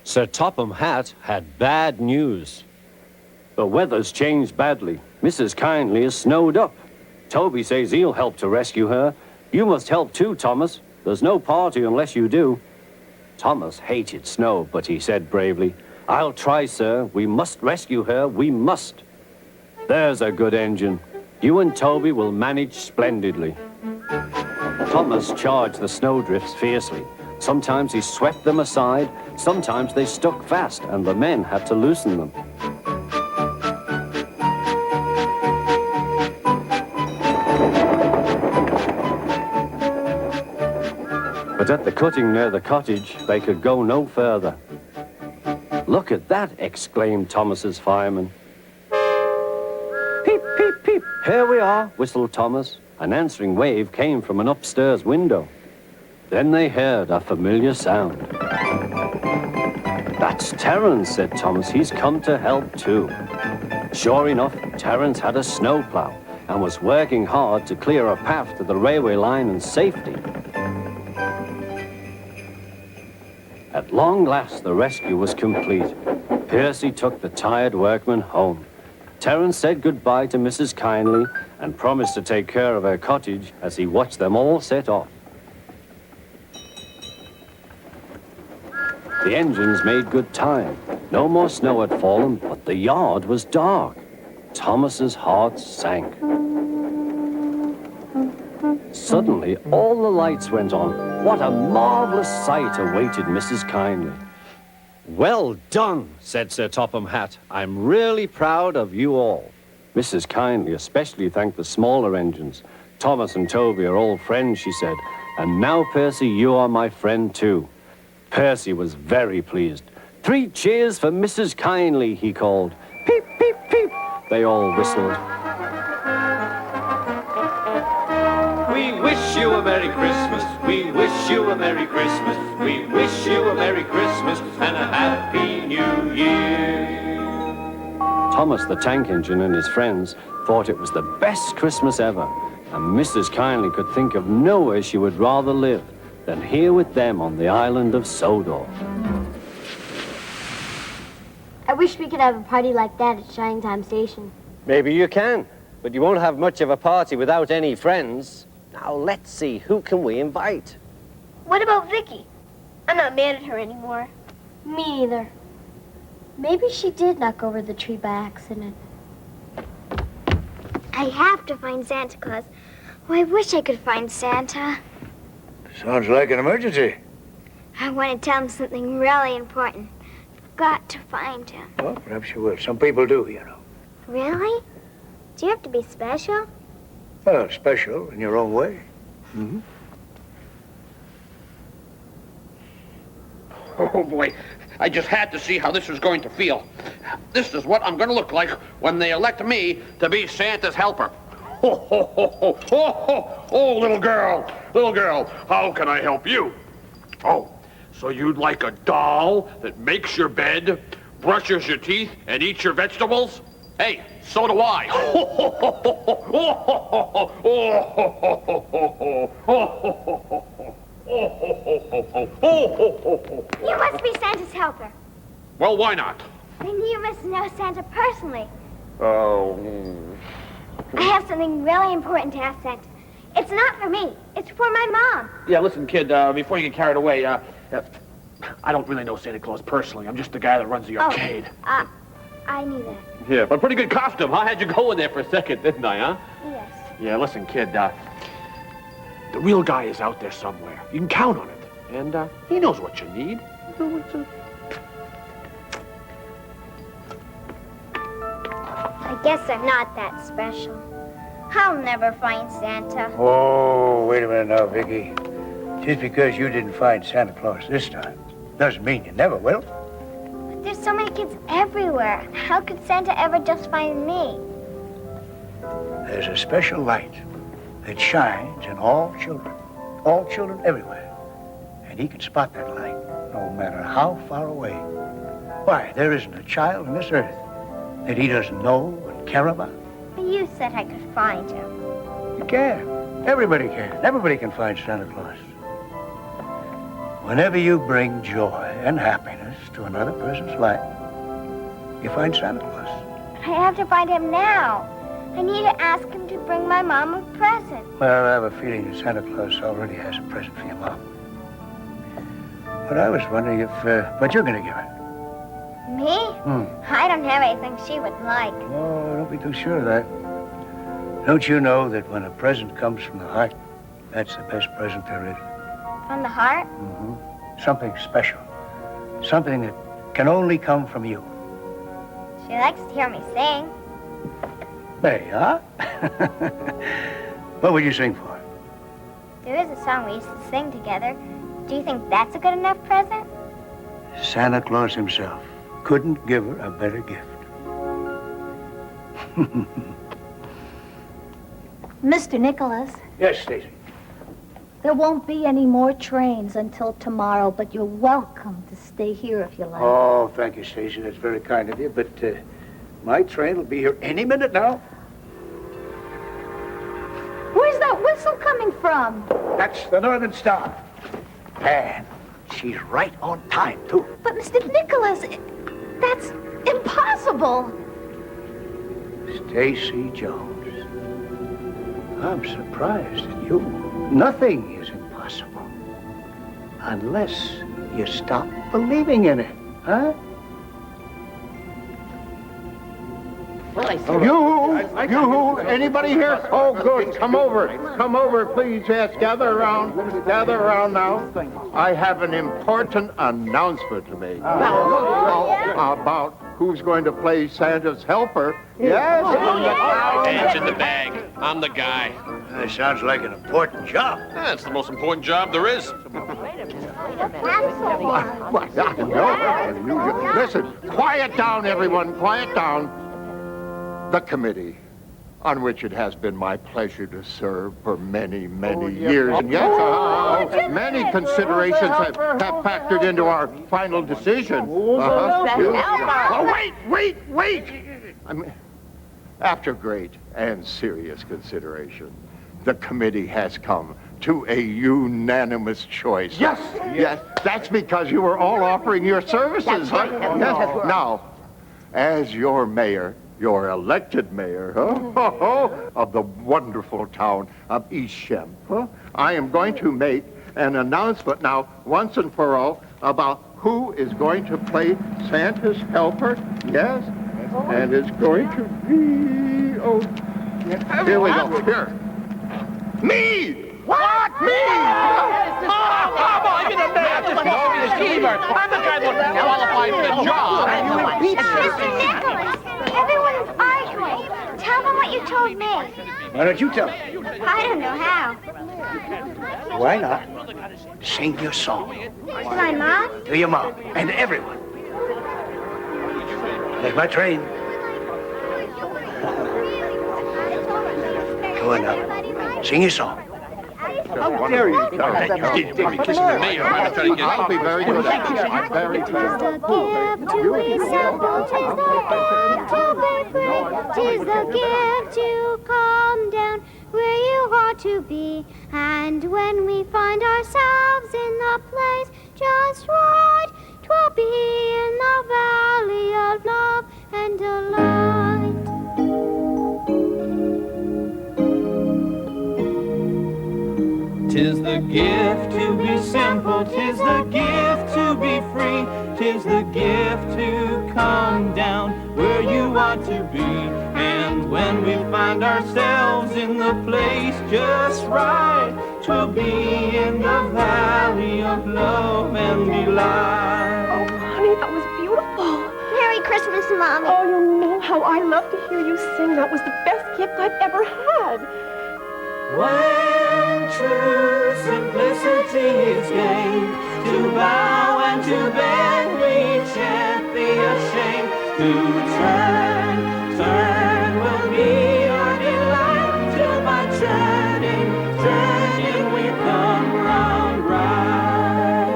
Sir Topham Hatt had bad news. The weather's changed badly. Mrs. Kindly is snowed up. Toby says he'll help to rescue her. You must help too, Thomas. There's no party unless you do. Thomas hated snow, but he said bravely, I'll try, sir. We must rescue her. We must. There's a good engine. You and Toby will manage splendidly. Thomas charged the snowdrifts fiercely. Sometimes he swept them aside, sometimes they stuck fast, and the men had to loosen them. But at the cutting near the cottage, they could go no further. "Look at that," exclaimed Thomas's fireman. "Peep, peep, peep, here we are," whistled Thomas. An answering wave came from an upstairs window. Then they heard a familiar sound. "That's Terence," said Thomas. "He's come to help too." Sure enough, Terence had a snowplow and was working hard to clear a path to the railway line in safety. At long last, the rescue was complete. Percy took the tired workmen home. Terence said goodbye to Mrs. Kindly and promised to take care of her cottage as he watched them all set off. The engines made good time. No more snow had fallen, but the yard was dark. Thomas's heart sank. Suddenly, all the lights went on. What a marvelous sight awaited Mrs. Kindly. "Well done," said Sir Topham Hatt. "I'm really proud of you all." Mrs. Kindly especially thanked the smaller engines. "Thomas and Toby are all friends," she said. "And now, Percy, you are my friend too." Percy was very pleased. "3 cheers for Mrs. Kindly," he called. "Peep, peep, peep." They all whistled. We wish you a Merry Christmas. We wish you a Merry Christmas. We wish you a Merry Christmas and a Happy New Year. Thomas the Tank Engine and his friends thought it was the best Christmas ever, and Mrs. Kindly could think of nowhere she would rather live than here with them on the island of Sodor. I wish we could have a party like that at Shining Time Station. Maybe you can, but you won't have much of a party without any friends. Now, let's see, who can we invite? What about Vickie? I'm not mad at her anymore. Me either. Maybe she did knock over the tree by accident. I have to find Santa Claus. Oh, I wish I could find Santa. Sounds like an emergency. I want to tell him something really important. I've got to find him. Well, perhaps you will. Some people do, you know. Really? Do you have to be special? Well, special in your own way. Mm-hmm. Oh, boy. I just had to see how this was going to feel. This is what I'm going to look like when they elect me to be Santa's helper. Ho, ho, ho, ho, ho, ho. Oh, little girl, how can I help you? Oh, so you'd like a doll that makes your bed, brushes your teeth, and eats your vegetables? Hey, so do I. You must be Santa's helper. Well, why not? Then you must know Santa personally. Oh. I have something really important to ask Santa. It's not for me. It's for my mom. Yeah, listen, kid, before you get carried away, I don't really know Santa Claus personally. I'm just the guy that runs the arcade. I knew that. Yeah, but pretty good costume, huh? I had you going there for a second, didn't I, huh? Yes. Yeah, listen, kid, the real guy is out there somewhere. You can count on it. And, he knows what you need. You know what I guess I'm not that special. I'll never find Santa. Oh, wait a minute now, Vickie. Just because you didn't find Santa Claus this time doesn't mean you never will. But there's so many kids everywhere. How could Santa ever just find me? There's a special light that shines in all children everywhere. And he can spot that light no matter how far away. Why, there isn't a child on this earth that he doesn't know and care about. But you said I could find him. You can. Everybody can. Everybody can find Santa Claus. Whenever you bring joy and happiness to another person's life, you find Santa Claus. But I have to find him now. I need to ask him to bring my mom a present. Well, I have a feeling that Santa Claus already has a present for your mom. But I was wondering what you're going to give her. Me? I don't have anything she would like. Oh, don't be too sure of that. Don't you know that when a present comes from the heart, that's the best present there is? From the heart? Mm-hmm. Something special. Something that can only come from you. She likes to hear me sing. There you are. What would you sing for? There is a song we used to sing together. Do you think that's a good enough present? Santa Claus himself couldn't give her a better gift. Mr. Nicholas, Yes, Stacy. there won't be any more trains until tomorrow, but you're welcome to stay here if you like. Oh, thank you, Stacy. That's very kind of you. But my train will be here any minute now. Where's that whistle coming from? That's the Northern Star. And she's right on time, too. But Mr. Nicholas, that's impossible. Stacy Jones. I'm surprised at you. Nothing is impossible. Unless you stop believing in it, huh? You, anybody here? Oh, good. Come over, please. Yes, gather around now. I have an important announcement to make. About who's going to play Santa's helper. Yes? Hands in the bag. I'm the guy. That sounds like an important job. That's the most important job there is. Listen, quiet down, everyone. Quiet down. The committee, on which it has been my pleasure to serve for many, many years. And yes, many considerations have factored into our final decision. Wait! I mean, after great and serious consideration, the committee has come to a unanimous choice. Yes, that's because you were all offering your services. Huh? Yes. Now, as your mayor, your elected mayor, of the wonderful town of East Shem, I am going to make an announcement now, once and for all, about who is going to play Santa's helper. Yes, and it's going to be, here we go. Here. Me! What? Me! Oh, come on, you're the man. Just call me the schemer. I'm the guy that's qualified for the job. Mr. Nicholas, everyone's arguing. Tell them what you told me. Why don't you tell them? I don't know how. Why not? Sing your song. To my mom? To your mom and everyone. Take my train. Come on now. Sing your song. How dare you? You did me kissing the mayor. I'm trying to get I'll be very good at it. I'm very good. Tis the gift to calm down where you ought to be. And when we find ourselves in the place just right, 'twill be in the valley of love and delight. Tis the gift to be simple, 'tis the gift to be free, 'tis the gift to come down where you ought to be. And when we find ourselves in the place just right, 'twill be in the valley of love and delight. Oh, honey, that was beautiful. Merry Christmas, Mommy. Oh, you know how I love to hear you sing. That was the best gift I've ever had. When true simplicity is gained, to bow and to bend, we shan't be ashamed. To turn will be our delight, till by turning we come round right.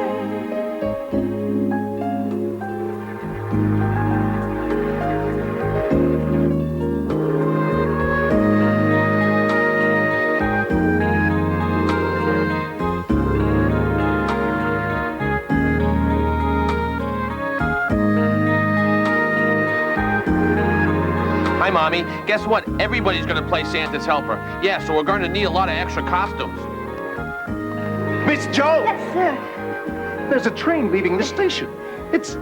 Hi, Mommy. Guess what? Everybody's going to play Santa's helper. Yeah, so we're going to need a lot of extra costumes. Miss Jones! Yes, sir. There's a train leaving the station. It's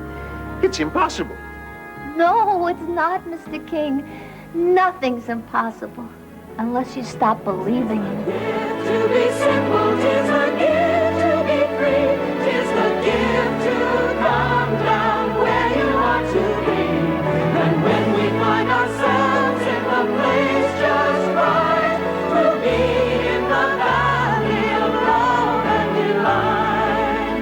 impossible. No, it's not, Mr. King. Nothing's impossible unless you stop believing in it. To be simple, 'tis a gift to be free, 'tis the gift to come down where you ought to be. And when we find ourselves in the place just right, we'll be in the valley of love and delight.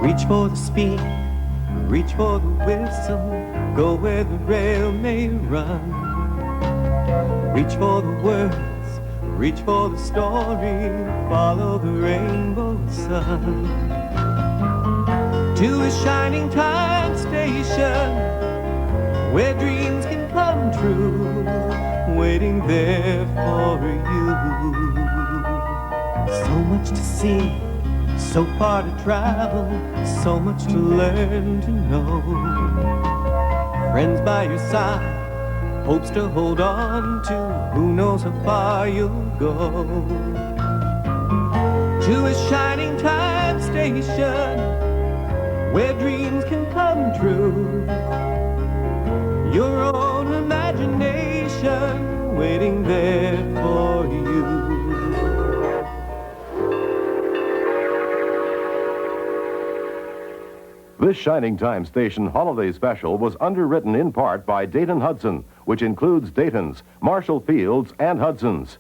Reach for the speed, reach for the whistle, go where the rail may run. Reach for the words, reach for the story, follow the rainbow sun. To a shining time station, where dreams can come true, waiting there for you. So much to see, so far to travel, so much to learn to know. Friends by your side, hopes to hold on to, who knows how far you'll go. To a shining time station, where dreams can come true. Your own imagination waiting there for you. This Shining Time Station holiday special was underwritten in part by Dayton Hudson, which includes Dayton's, Marshall Field's, and Hudson's.